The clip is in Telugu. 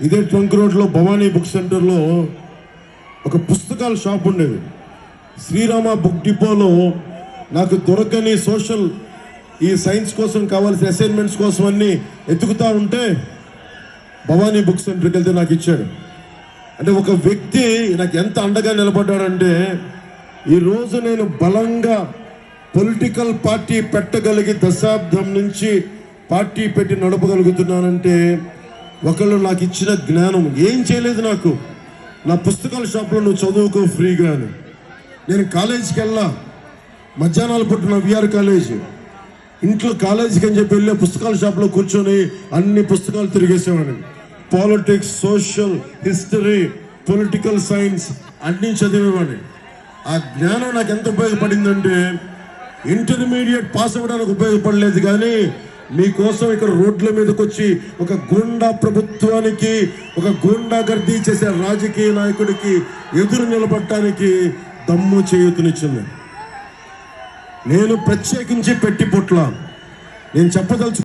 ఇదే ట్రంక్ రోడ్లో భవానీ బుక్ సెంటర్లో ఒక పుస్తకాల షాప్ ఉండేది. శ్రీరామ బుక్ డిపోలో నాకు దొరకని సోషల్ ఈ సైన్స్ కోసం కావాల్సిన అసైన్మెంట్స్ కోసం అన్నీ ఎత్తుకుతా ఉంటే భవానీ బుక్ సెంటర్కి వెళ్తే నాకు ఇచ్చాడు. అంటే ఒక వ్యక్తి నాకు ఎంత అండగా నిలబడ్డాడంటే, ఈరోజు నేను బలంగా పొలిటికల్ పార్టీ పెట్టగలిగి దశాబ్దం నుంచి పార్టీ పెట్టి నడపగలుగుతున్నానంటే ఒకళ్ళు నాకు ఇచ్చిన జ్ఞానం. ఏం చేయలేదు నాకు, నా పుస్తకాల షాప్లో నువ్వు చదువుకో ఫ్రీగా అని. నేను కాలేజీకి వెళ్ళా, మధ్యాహ్నాలు పుట్టిన విఆర్ కాలేజ్, ఇంట్లో కాలేజీకి అని చెప్పి వెళ్ళే పుస్తకాల షాప్లో కూర్చొని అన్ని పుస్తకాలు తిరిగేసేవాడిని. Politics, social, history, political science అన్నీ చదివేవాడిని. ఆ జ్ఞానం నాకు ఎంత ఉపయోగపడిందంటే, ఇంటర్మీడియట్ పాస్ అవ్వడానికి ఉపయోగపడలేదు, కానీ మీకోసం ఇక్కడ రోడ్ల మీదకి వచ్చి ఒక గూండా ప్రభుత్వానికి, ఒక గూండా గర్దీ చేసే రాజకీయ నాయకుడికి ఎదురు నిలబడటానికి దమ్ము చేయూతనిచ్చింది. నేను ప్రత్యేకించి పెట్టి పుట్ల నేను చెప్పదలుచు